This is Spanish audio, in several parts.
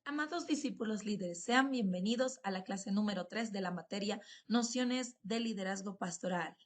Amados discípulos líderes, sean bienvenidos a la clase número 3 de la materia Nociones de Liderazgo Pastoral.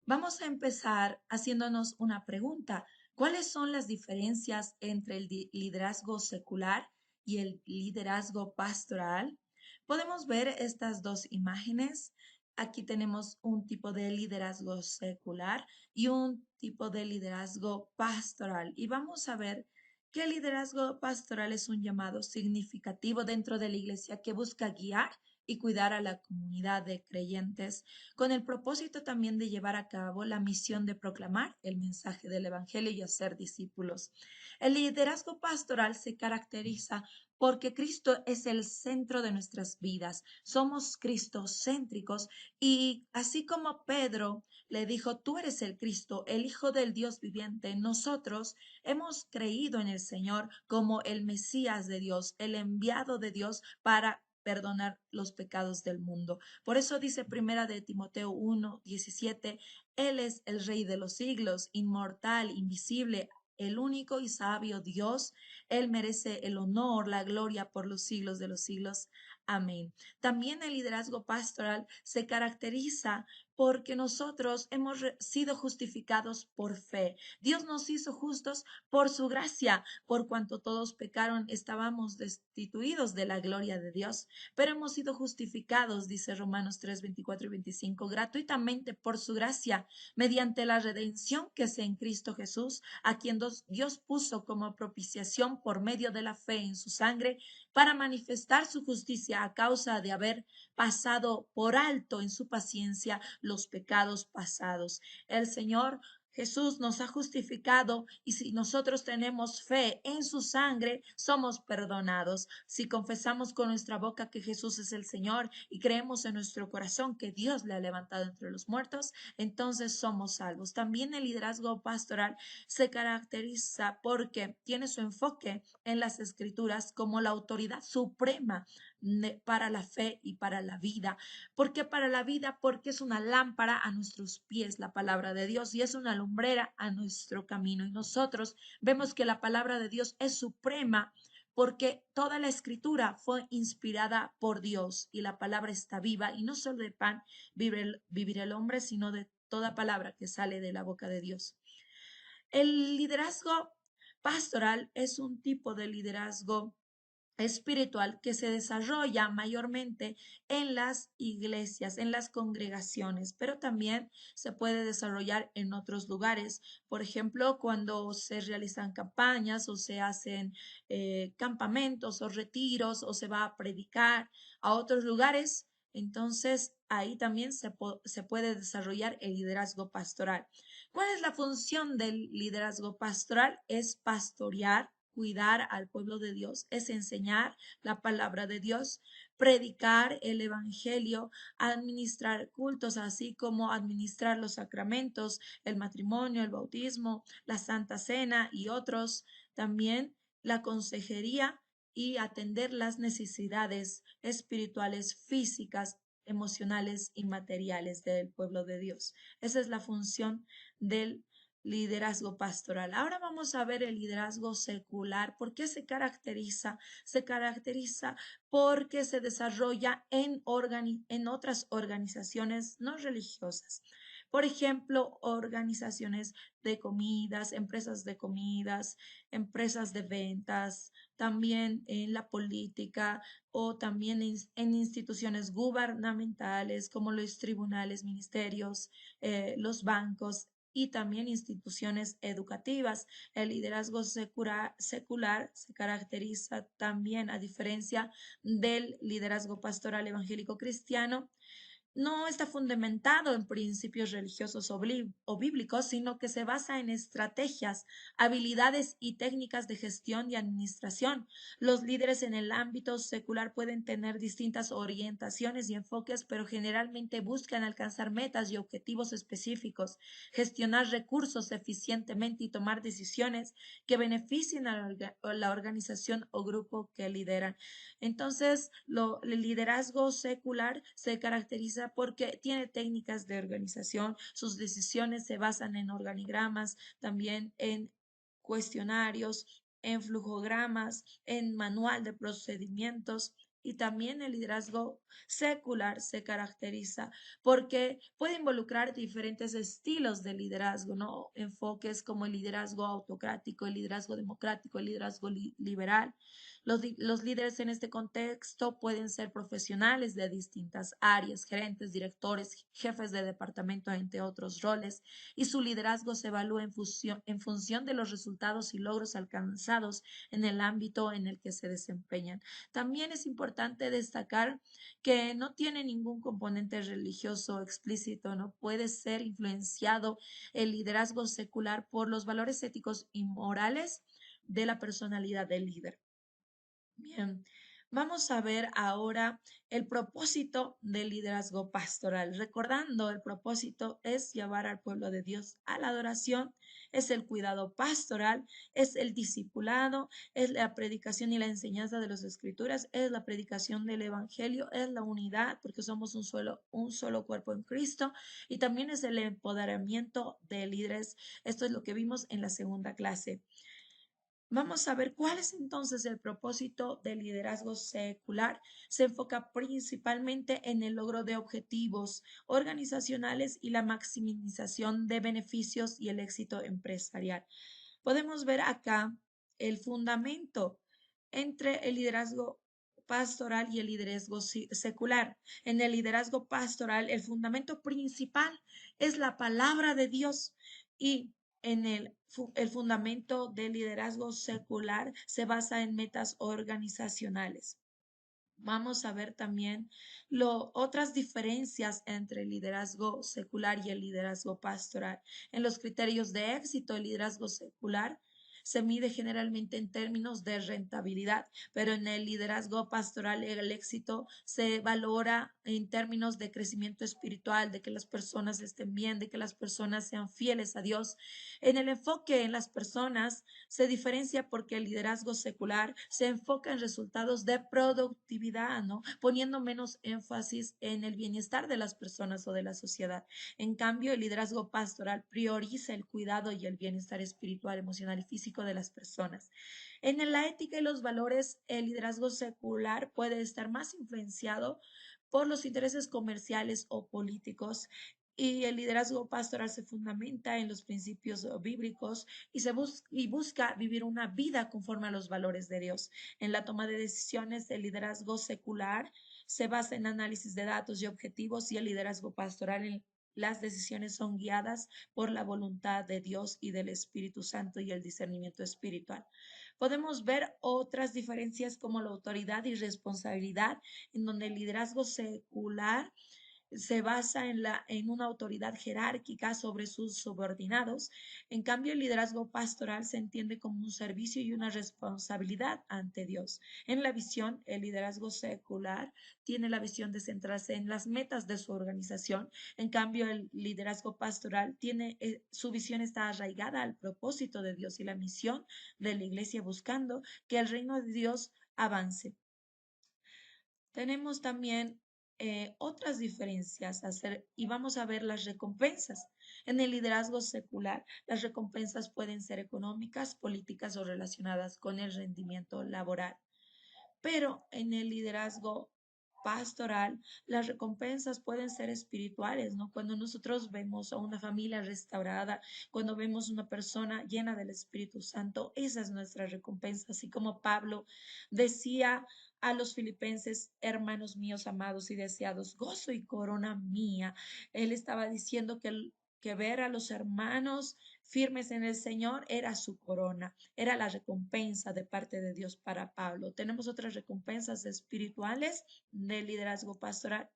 Vamos a empezar haciéndonos una pregunta. ¿Cuáles son las diferencias entre el liderazgo secular y el liderazgo pastoral? Podemos ver estas dos imágenes. Aquí tenemos un tipo de liderazgo secular y un tipo de liderazgo pastoral. Y vamos a ver que el liderazgo pastoral es un llamado significativo dentro de la iglesia que busca guiar y cuidar a la comunidad de creyentes con el propósito también de llevar a cabo la misión de proclamar el mensaje del Evangelio y hacer discípulos. El liderazgo pastoral se caracteriza porque Cristo es el centro de nuestras vidas. Somos cristocéntricos y así como Pedro le dijo, tú eres el Cristo, el Hijo del Dios viviente, nosotros hemos creído en el Señor como el Mesías de Dios, el enviado de Dios para perdonar los pecados del mundo. Por eso dice primera de Timoteo 1:17, Él es el Rey de los siglos, inmortal, invisible, el único y sabio Dios. Él merece el honor, la gloria por los siglos de los siglos. Amén. También el liderazgo pastoral se caracteriza porque nosotros hemos sido justificados por fe. Dios nos hizo justos por su gracia, por cuanto todos pecaron, estábamos destituidos de la gloria de Dios, pero hemos sido justificados, dice Romanos 3, 24 y 25, gratuitamente por su gracia, mediante la redención que es en Cristo Jesús, a quien Dios puso como propiciación por medio de la fe en su sangre, para manifestar su justicia a causa de haber pasado por alto en su paciencia los pecados pasados. El Señor Jesús nos ha justificado y si nosotros tenemos fe en su sangre, somos perdonados. Si confesamos con nuestra boca que Jesús es el Señor y creemos en nuestro corazón que Dios le ha levantado entre los muertos, entonces somos salvos. También el liderazgo pastoral se caracteriza porque tiene su enfoque en las escrituras como la autoridad suprema para la fe y para la vida. ¿Por qué para la vida? Porque es una lámpara a nuestros pies, la palabra de Dios, y es una lumbrera a nuestro camino. Y nosotros vemos que la palabra de Dios es suprema porque toda la escritura fue inspirada por Dios y la palabra está viva y no solo de pan vivirá el hombre, sino de toda palabra que sale de la boca de Dios. El liderazgo pastoral es un tipo de liderazgo espiritual que se desarrolla mayormente en las iglesias, en las congregaciones, pero también se puede desarrollar en otros lugares. Por ejemplo, cuando se realizan campañas o se hacen campamentos o retiros o se va a predicar a otros lugares, entonces ahí también se puede desarrollar el liderazgo pastoral. ¿Cuál es la función del liderazgo pastoral? Es pastorear, cuidar al pueblo de Dios, es enseñar la palabra de Dios, predicar el evangelio, administrar cultos, así como administrar los sacramentos, el matrimonio, el bautismo, la Santa Cena y otros. También la consejería y atender las necesidades espirituales, físicas, emocionales y materiales del pueblo de Dios. Esa es la función del liderazgo pastoral. Ahora vamos a ver el liderazgo secular. ¿Por qué se caracteriza? Se caracteriza porque se desarrolla en otras organizaciones no religiosas. Por ejemplo, organizaciones de comidas, empresas de ventas, también en la política o también en instituciones gubernamentales como los tribunales, ministerios, los bancos y también instituciones educativas. El liderazgo secular se caracteriza también, a diferencia del liderazgo pastoral evangélico cristiano, no está fundamentado en principios religiosos o bíblicos, sino que se basa en estrategias, habilidades y técnicas de gestión y administración. Los líderes en el ámbito secular pueden tener distintas orientaciones y enfoques, pero generalmente buscan alcanzar metas y objetivos específicos, gestionar recursos eficientemente y tomar decisiones que beneficien a la organización o grupo que lideran. Entonces, el liderazgo secular se caracteriza porque tiene técnicas de organización, sus decisiones se basan en organigramas, también en cuestionarios, en flujogramas, en manual de procedimientos. Y también el liderazgo secular se caracteriza porque puede involucrar diferentes estilos de liderazgo, ¿no? Enfoques como el liderazgo autocrático, el liderazgo democrático, el liderazgo liberal. Los líderes en este contexto pueden ser profesionales de distintas áreas, gerentes, directores, jefes de departamento, entre otros roles, y su liderazgo se evalúa en función de los resultados y logros alcanzados en el ámbito en el que se desempeñan. También es importante destacar que no tiene ningún componente religioso explícito, no puede ser influenciado el liderazgo secular por los valores éticos y morales de la personalidad del líder. Bien, vamos a ver ahora el propósito del liderazgo pastoral. Recordando, el propósito es llevar al pueblo de Dios a la adoración, es el cuidado pastoral, es el discipulado, es la predicación y la enseñanza de las escrituras, es la predicación del evangelio, es la unidad, porque somos un solo cuerpo en Cristo, y también es el empoderamiento de líderes. Esto es lo que vimos en la segunda clase. Vamos a ver cuál es entonces el propósito del liderazgo secular. Se enfoca principalmente en el logro de objetivos organizacionales y la maximización de beneficios y el éxito empresarial. Podemos ver acá el fundamento entre el liderazgo pastoral y el liderazgo secular. En el liderazgo pastoral, el fundamento principal es la palabra de Dios, y en el fundamento del liderazgo secular se basa en metas organizacionales. Vamos a ver también otras diferencias entre el liderazgo secular y el liderazgo pastoral. En los criterios de éxito, el liderazgo secular se mide generalmente en términos de rentabilidad, pero en el liderazgo pastoral el éxito se valora en términos de crecimiento espiritual, de que las personas estén bien, de que las personas sean fieles a Dios. En el enfoque en las personas se diferencia porque el liderazgo secular se enfoca en resultados de productividad, ¿no? Poniendo menos énfasis en el bienestar de las personas o de la sociedad. En cambio, el liderazgo pastoral prioriza el cuidado y el bienestar espiritual, emocional y físico de las personas. En la ética y los valores, el liderazgo secular puede estar más influenciado por los intereses comerciales o políticos, y el liderazgo pastoral se fundamenta en los principios bíblicos y busca vivir una vida conforme a los valores de Dios. En la toma de decisiones, el liderazgo secular se basa en análisis de datos y objetivos, y el liderazgo pastoral en las decisiones son guiadas por la voluntad de Dios y del Espíritu Santo y el discernimiento espiritual. Podemos ver otras diferencias como la autoridad y responsabilidad, en donde el liderazgo secular se basa en una autoridad jerárquica sobre sus subordinados. En cambio, el liderazgo pastoral se entiende como un servicio y una responsabilidad ante Dios. En la visión, el liderazgo secular tiene la visión de centrarse en las metas de su organización. En cambio, el liderazgo pastoral su visión está arraigada al propósito de Dios y la misión de la iglesia, buscando que el reino de Dios avance. Tenemos también otras diferencias y vamos a ver las recompensas. En el liderazgo secular, las recompensas pueden ser económicas, políticas o relacionadas con el rendimiento laboral. Pero en el liderazgo pastoral, las recompensas pueden ser espirituales, ¿no? Cuando nosotros vemos a una familia restaurada, cuando vemos una persona llena del Espíritu Santo, esa es nuestra recompensa. Así como Pablo decía a los filipenses: hermanos míos amados y deseados, gozo y corona mía. Él estaba diciendo que ver a los hermanos firmes en el Señor era su corona, era la recompensa de parte de Dios para Pablo. Tenemos otras recompensas espirituales del liderazgo pastoral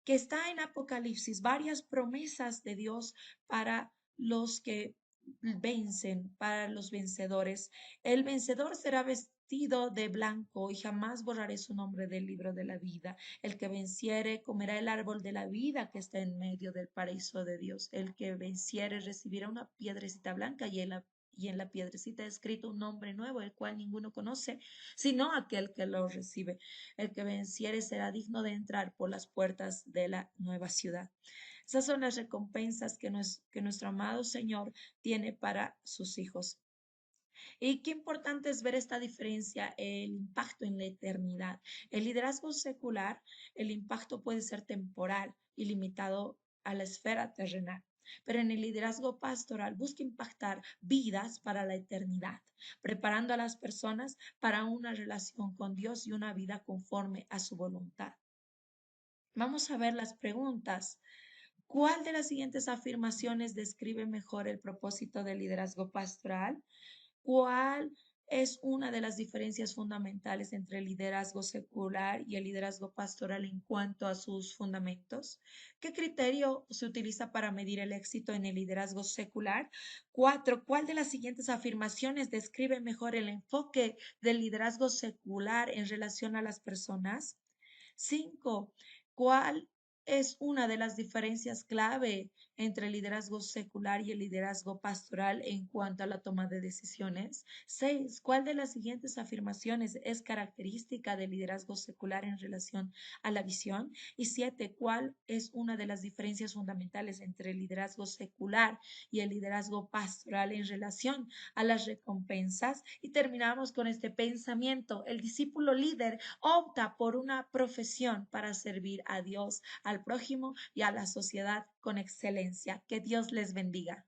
que está en Apocalipsis, varias promesas de Dios para los que vencen, para los vencedores. El vencedor será vestido de blanco y jamás borraré su nombre del libro de la vida. El que venciere comerá el árbol de la vida que está en medio del paraíso de Dios. El que venciere recibirá una piedrecita blanca, y en la piedrecita escrito un nombre nuevo, el cual ninguno conoce, sino aquel que lo recibe. El que venciere será digno de entrar por las puertas de la nueva ciudad. Esas son las recompensas que nuestro amado Señor tiene para sus hijos. Y qué importante es ver esta diferencia, el impacto en la eternidad. El liderazgo secular, el impacto puede ser temporal y limitado a la esfera terrenal. Pero en el liderazgo pastoral busca impactar vidas para la eternidad, preparando a las personas para una relación con Dios y una vida conforme a su voluntad. Vamos a ver las preguntas. ¿Cuál de las siguientes afirmaciones describe mejor el propósito del liderazgo pastoral? ¿Cuál es una de las diferencias fundamentales entre el liderazgo secular y el liderazgo pastoral en cuanto a sus fundamentos? ¿Qué criterio se utiliza para medir el éxito en el liderazgo secular? Cuatro, ¿cuál de las siguientes afirmaciones describe mejor el enfoque del liderazgo secular en relación a las personas? Cinco, ¿cuál es una de las diferencias clave entre el liderazgo secular y el liderazgo pastoral en cuanto a la toma de decisiones? Seis, ¿cuál de las siguientes afirmaciones es característica del liderazgo secular en relación a la visión? Y siete, ¿cuál es una de las diferencias fundamentales entre el liderazgo secular y el liderazgo pastoral en relación a las recompensas? Y terminamos con este pensamiento. El discípulo líder opta por una profesión para servir a Dios, al prójimo y a la sociedad con excelencia. Que Dios les bendiga.